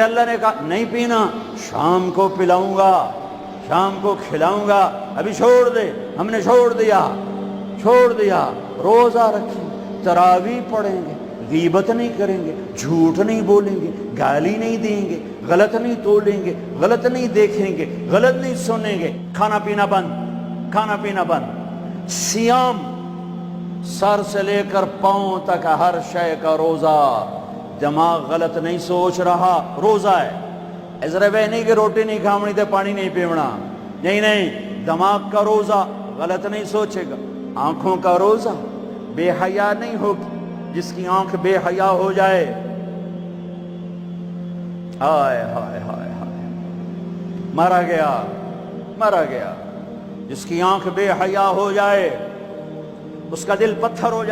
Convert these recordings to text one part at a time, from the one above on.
اللہ نے کہا نہیں پینا، شام کو پلاؤں گا، شام کو کھلاؤں گا، ابھی چھوڑ دے۔ ہم نے چھوڑ دیا، روزہ رکھیں، تراویح پڑھیں گے، غیبت نہیں کریں گے، جھوٹ نہیں بولیں گے، گالی نہیں دیں گے، غلط نہیں تولیں گے، غلط نہیں دیکھیں گے، غلط نہیں سنیں گے، کھانا پینا بند۔ سیام، سر سے لے کر پاؤں تک ہر شے کا روزہ، دماغ غلط نہیں سوچ رہا، روزہ ہے۔ ازرے بے نہیں کہ روٹی نہیں کھامنی تے پانی نہیں پیونا، نہیں، دماغ کا روزہ، غلط نہیں سوچے گا۔ آنکھوں کا روزہ، بے حیا نہیں ہوگی، جس کی آنکھ بے حیا ہو جائے، ہائے ہائے ہائے ہائے، مرا گیا۔ جس کی آنکھ بے حیا ہو جائے اس کا دل پتھر ہو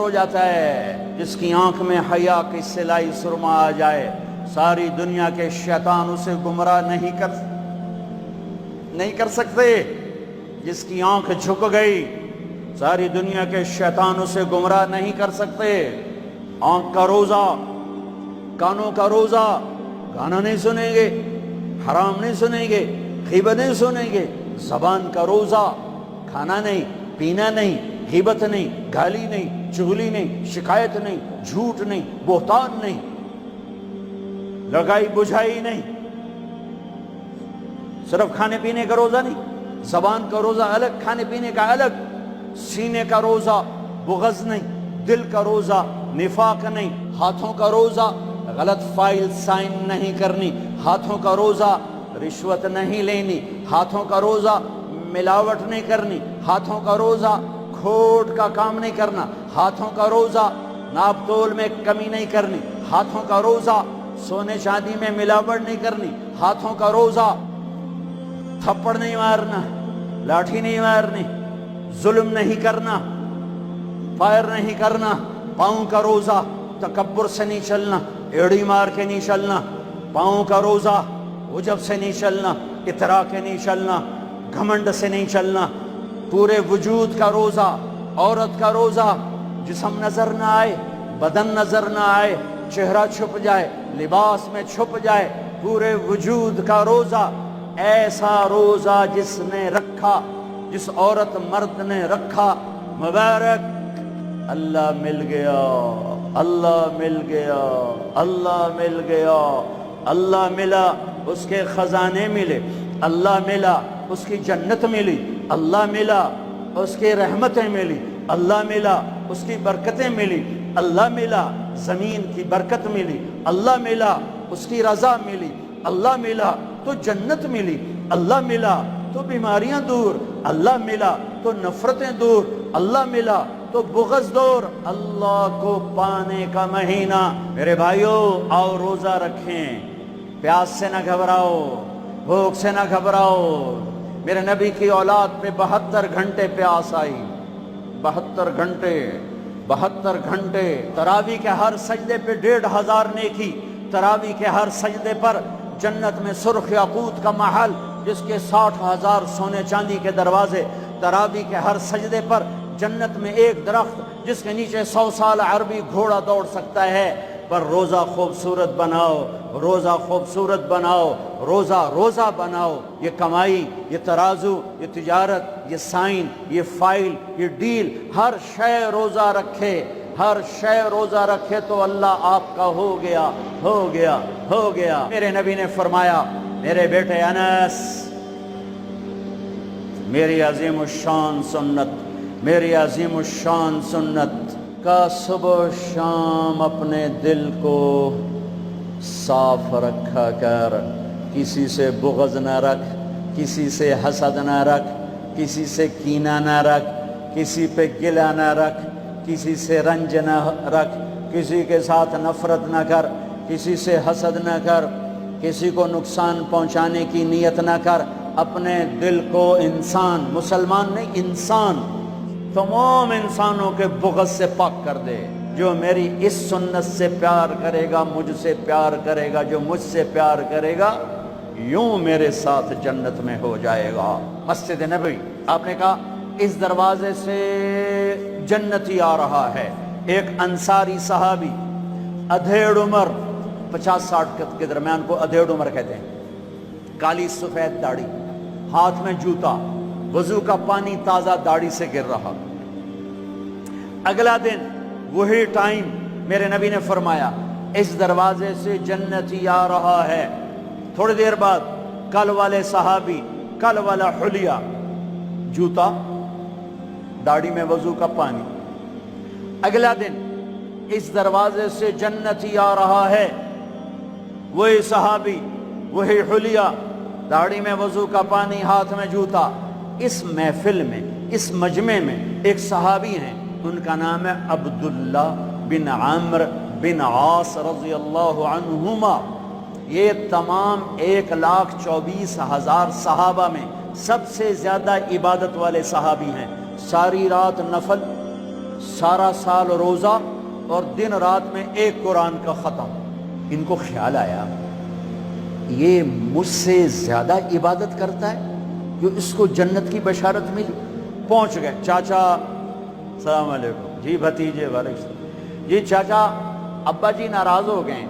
جاتا ہے۔ جس کی آنکھ میں حیا کی سلائی سرما آ جائے، ساری دنیا کے شیطان اسے گمراہ نہیں کر سکتے۔ جس کی آنکھ جھک گئی، ساری دنیا کے شیطان اسے گمراہ نہیں کر سکتے۔ آنکھ کا روزہ، کانوں کا روزہ، گانا نہیں سنیں گے، حرام نہیں سنیں گے، غیبت نہیں سنیں گے۔ زبان کا روزہ، کھانا نہیں، پینا نہیں، غیبت نہیں، گالی نہیں، چغلی نہیں، شکایت نہیں، جھوٹ نہیں، بہتان نہیں، لگائی بجھائی نہیں۔ صرف کھانے پینے کا روزہ نہیں، زبان کا روزہ الگ، کھانے پینے کا الگ۔ سینے کا روزہ، بغض نہیں، دل کا روزہ، نفاق نہیں۔ ہاتھوں کا روزہ، غلط فائل سائن نہیں کرنی۔ ہاتھوں کا روزہ، رشوت نہیں لینی۔ ہاتھوں کا روزہ، ملاوٹ نہیں کرنی۔ ہاتھوں کا روزہ، کھوٹ کا کام نہیں کرنا۔ ہاتھوں کا روزہ، ناپ تول میں کمی نہیں کرنی۔ ہاتھوں کا روزہ، سونے چاندی میں ملاوٹ نہیں کرنی۔ ہاتھوں کا روزہ، تھپڑ نہیں مارنا، لاٹھی نہیں مارنی، ظلم نہیں کرنا، فائر نہیں کرنا۔ پاؤں کا روزہ، تکبر سے نہیں چلنا، ایڑی مار کے نہیں چلنا۔ پاؤں کا روزہ، عجب سے نہیں چلنا، اترا کے نہیں چلنا، گھمنڈ سے نہیں چلنا۔ پورے وجود کا روزہ، عورت کا روزہ، جسم نظر نہ آئے، بدن نظر نہ آئے، چہرہ چھپ جائے، لباس میں چھپ جائے، پورے وجود کا روزہ۔ ایسا روزہ جس نے رکھا، جس عورت مرد نے رکھا، مبارک، اللہ مل گیا، اللہ مل گیا، اللہ مل گیا، اللہ ملا، اس کے خزانے ملے، اللہ ملا، اس کی جنت ملی، اللہ ملا، اس کی رحمتیں ملی، اللہ ملا، اس کی برکتیں ملی، اللہ ملا، زمین کی برکت ملی، اللہ ملا، اس کی رضا ملی، اللہ ملا تو جنت ملی، اللہ ملا تو بیماریاں دور، اللہ ملا تو نفرتیں دور، اللہ ملا تو بغض دور۔ اللہ کو پانے کا مہینہ، میرے بھائیو آؤ روزہ رکھیں، پیاس سے نہ گھبراؤ، بھوک سے نہ گھبراؤ۔ میرے نبی کی اولاد پہ 72 گھنٹے پیاس آئی، 72 گھنٹے۔ تراویح کے ہر سجدے پہ 1500 نیکی، تراویح کے ہر سجدے پر جنت میں سرخ یاقوت کا محل جس کے 60,000 سونے چاندی کے دروازے، تراویح کے ہر سجدے پر جنت میں ایک درخت جس کے نیچے 100 سال عربی گھوڑا دوڑ سکتا ہے۔ پر روزہ خوبصورت بناؤ، روزہ خوبصورت بناؤ، روزہ بناؤ۔ یہ کمائی، یہ ترازو، یہ تجارت، یہ سائن، یہ فائل، یہ ڈیل، ہر شے روزہ رکھے، ہر شے روزہ رکھے تو اللہ آپ کا ہو گیا، ہو گیا، ہو گیا۔ میرے نبی نے فرمایا، میرے بیٹے انس، میری عظیم الشان سنت، میری عظیم الشان سنت کا صبح و شام اپنے دل کو صاف رکھا کر، کسی سے بغض نہ رکھ، کسی سے حسد نہ رکھ، کسی سے کینہ نہ رکھ، کسی پہ گلہ نہ رکھ، کسی سے رنج نہ رکھ، کسی کے ساتھ نفرت نہ کر، کسی سے حسد نہ کر، کسی کو نقصان پہنچانے کی نیت نہ کر۔ اپنے دل کو انسان، مسلمان نہیں انسان، تمام انسانوں کے بغض سے پاک کر دے۔ جو میری اس سنت سے پیار کرے گا، مجھ سے پیار کرے گا، جو مجھ سے پیار کرے گا، یوں میرے ساتھ جنت میں ہو جائے گا۔ مسجد نبوی، آپ نے کہا اس دروازے سے جنتی آ رہا ہے۔ ایک انصاری صحابی، ادھیڑ عمر، 50-60 کے درمیان کو ادھیڑ عمر کہتے ہیں، کالی سفید داڑھی، ہاتھ میں جوتا، وضو کا پانی تازہ داڑھی سے گر رہا۔ اگلا دن وہی ٹائم میرے نبی نے فرمایا اس دروازے سے جنتی آ رہا ہے۔ تھوڑی دیر بعد کل والے صحابی، کل والا حلیہ، جوتا، داڑھی میں وضو کا پانی۔ اگلا دن اس دروازے سے جنتی آ رہا ہے، وہی صحابی، وہی حلیہ، داڑھی میں وضو کا پانی، ہاتھ میں جوتا۔ اس محفل میں، اس مجمع میں ایک صحابی ہیں، ان کا نام ہے عبداللہ بن عمرو بن عاص رضی اللہ عنہما۔ یہ تمام 1,24,000 صحابہ میں سب سے زیادہ عبادت والے صحابی ہیں۔ ساری رات نفل، سارا سال روزہ، اور دن رات میں ایک قرآن کا ختم۔ ان کو خیال آیا یہ مجھ سے زیادہ عبادت کرتا ہے، جو اس کو جنت کی بشارت ملی۔ پہنچ گئے، چاچا السلام علیکم، جی بھتیجے وعلیکم السلام، جی چاچا ابا جی ناراض ہو گئے،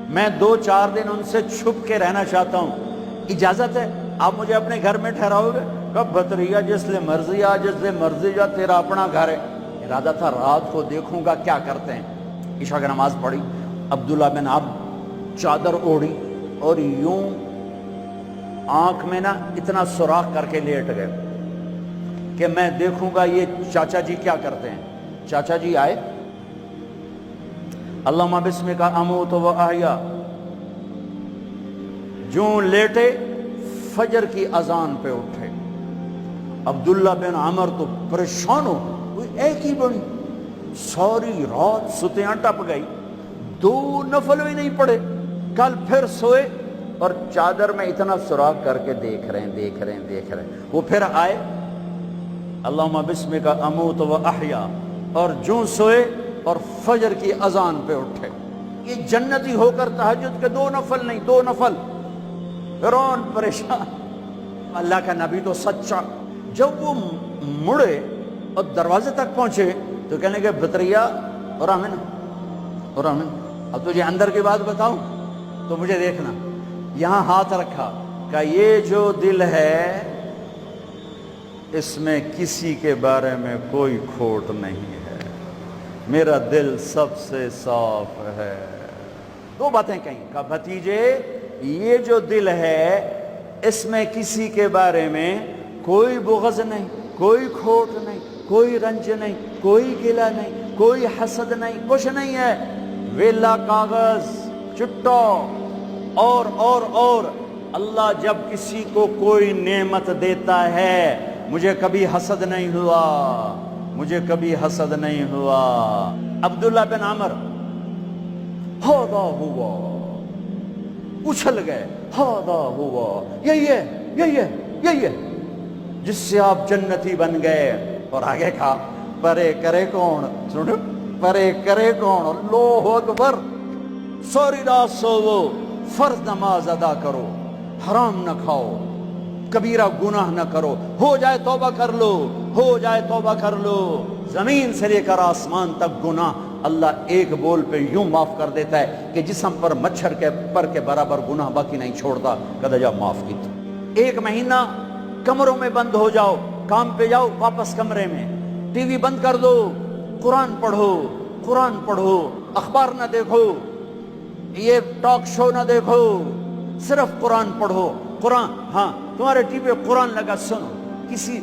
میں 2-4 دن ان سے چھپ کے رہنا چاہتا ہوں، اجازت ہے؟ آپ مجھے اپنے گھر میں ٹھہراؤ گے؟ کب بھتریا جس لئے مرضی آ، جس لئے مرضی جا، تیرا اپنا گھر ہے۔ ارادہ تھا رات کو دیکھوں گا کیا کرتے ہیں۔ عشاء کی نماز پڑھی، عبداللہ بن عمرو چادر اوڑھی اور یوں آنکھ میں نا اتنا سوراخ کر کے لیٹ گئے کہ میں دیکھوں گا یہ چاچا جی کیا کرتے ہیں۔ چاچا جی آئے، اللہم بسمک اموت و احیا، جو لیٹے فجر کی اذان پہ اٹھے۔ عبداللہ بن عمرو تو پریشان ہو، ایک ہی بڑی ساری رات ستیاں ٹپ گئی، 2 نفل بھی نہیں پڑے۔ کل پھر سوئے اور چادر میں اتنا سراغ کر کے دیکھ رہے ہیں۔ وہ پھر آئے، اللہم بسمک اموت و احیا، اور جو سوئے اور فجر کی اذان پہ اٹھے۔ یہ جنتی ہو کر تہجد کے 2 نفل نہیں، 2 نفل۔ فرعون پریشان، اللہ کا نبی تو سچا۔ جب وہ مڑے اور دروازے تک پہنچے تو کہنے کہ بطریہ اور آمن، اب تجھے اندر کی بات بتاؤں تو مجھے دیکھنا۔ یہاں ہاتھ رکھا، کہ یہ جو دل ہے اس میں کسی کے بارے میں کوئی کھوٹ نہیں ہے، میرا دل سب سے صاف ہے۔ 2 باتیں کہیں، کہ بھتیجے یہ جو دل ہے اس میں کسی کے بارے میں کوئی بغض نہیں، کوئی کھوٹ نہیں، کوئی رنج نہیں، کوئی گلہ نہیں، کوئی حسد نہیں، کچھ نہیں ہے۔ ویلا کاغذ چٹا اور اللہ جب کسی کو کوئی نعمت دیتا ہے، مجھے کبھی حسد نہیں ہوا، مجھے کبھی حسد نہیں ہوا۔ عبداللہ بن عمرو ہاذا ہوا، اچھل گئے، ہاذا ہوا، یہی ہے جس سے آپ جنتی بن گئے۔ اور آگے کہا پرے کرے کون، سنو، پرے کرے کون، اللہ اکبر۔ سوری رات سوو، فرض نماز ادا کرو، حرام نہ کھاؤ، کبیرہ گناہ نہ کرو، ہو جائے توبہ کر لو، ہو جائے توبہ کر لو۔ زمین سے لے کر آسمان تک گناہ اللہ ایک بول پہ یوں معاف کر دیتا ہے کہ جسم پر مچھر کے پر کے برابر گناہ باقی نہیں چھوڑتا۔ کہتا جا معاف کی۔ 1 مہینہ کمروں میں بند ہو جاؤ، کام پہ جاؤ، واپس کمرے میں، ٹی وی بند کر دو، قرآن پڑھو، اخبار نہ دیکھو، یہ ٹاک شو نہ دیکھو، صرف قرآن پڑھو۔ قرآن، ہاں تمہارے ٹی وی پہ قرآن لگا سنو، کسی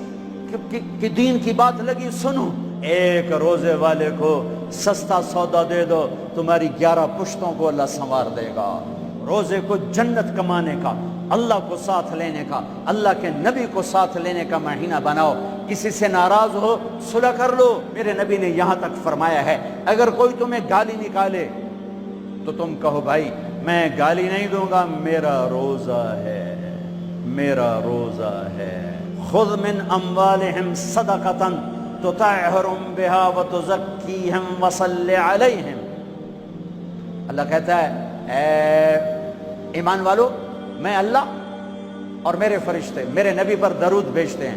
کی دین کی بات لگی سنو۔ ایک روزے والے کو سستا سودا دے دو، تمہاری 11 پشتوں کو اللہ سنوار دے گا۔ روزے کو جنت کمانے کا، اللہ کو ساتھ لینے کا، اللہ کے نبی کو ساتھ لینے کا مہینہ بناؤ۔ کسی سے ناراض ہو صلح کر لو۔ میرے نبی نے یہاں تک فرمایا ہے اگر کوئی تمہیں گالی نکالے تو تم کہو بھائی میں گالی نہیں دوں گا، میرا روزہ ہے، میرا روزہ ہے۔ خذ من اموالہم صدقۃ تطہرہم بہا وتزکیہم وصلی علیہم۔ اللہ کہتا ہے اے ایمان والو، میں اللہ اور میرے فرشتے میرے نبی پر درود بھیجتے ہیں،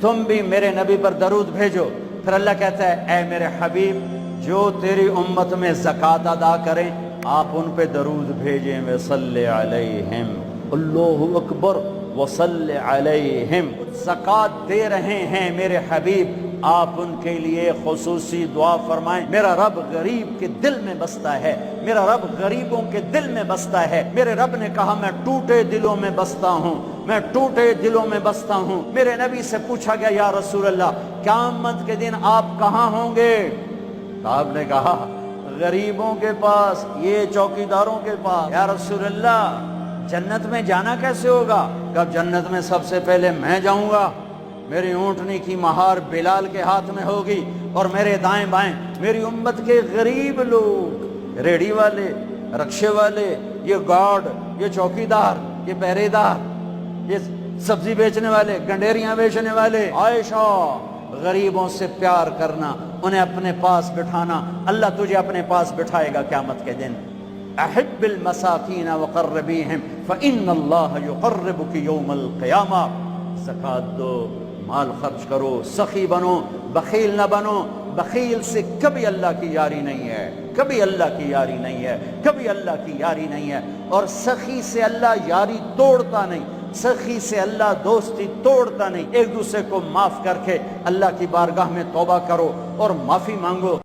تم بھی میرے نبی پر درود بھیجو۔ پھر اللہ کہتا ہے اے میرے حبیب، جو تیری امت میں زکوٰۃ ادا کریں آپ ان پہ درود بھیجیں وصلی علیہم اللہ اکبر وصلی علیہم زکوٰۃ دے رہے ہیں میرے حبیب آپ ان کے لیے خصوصی دعا فرمائیں میرا رب غریب کے دل میں بستا ہے میرا رب غریبوں کے دل میں بستا ہے میرے رب نے کہا میں ٹوٹے دلوں میں بستا ہوں میں ٹوٹے دلوں میں بستا ہوں میرے نبی سے پوچھا گیا یا رسول اللہ قیامت کے دن آپ کہاں ہوں گے تو آپ نے کہا غریبوں کے پاس یہ چوکیداروں کے پاس یا رسول اللہ جنت میں جانا کیسے ہوگا کب جنت میں سب سے پہلے میں جاؤں گا میری اونٹنی کی مہار بلال کے ہاتھ میں ہوگی اور میرے دائیں بائیں میری امت کے غریب لوگ ریڑھی والے رکشے والے یہ گارڈ یہ چوکیدار یہ پہرے دار یہ سبزی بیچنے والے گنڈیریاں بیچنے والے عائشہ غریبوں سے پیار کرنا انہیں اپنے پاس بٹھانا اللہ تجھے اپنے پاس بٹھائے گا قیامت کے دن احب المساکین وقربیہم فإن اللہ یقربک یوم القیامہ زکوٰۃ دو مال خرچ کرو سخی بنو بخیل نہ بنو بخیل سے کبھی اللہ کی یاری نہیں ہے کبھی اللہ کی یاری نہیں ہے کبھی اللہ کی یاری نہیں ہے اور سخی سے اللہ یاری توڑتا نہیں سخی سے اللہ دوستی توڑتا نہیں ایک دوسرے کو معاف کر کے اللہ کی بارگاہ میں توبہ کرو اور معافی مانگو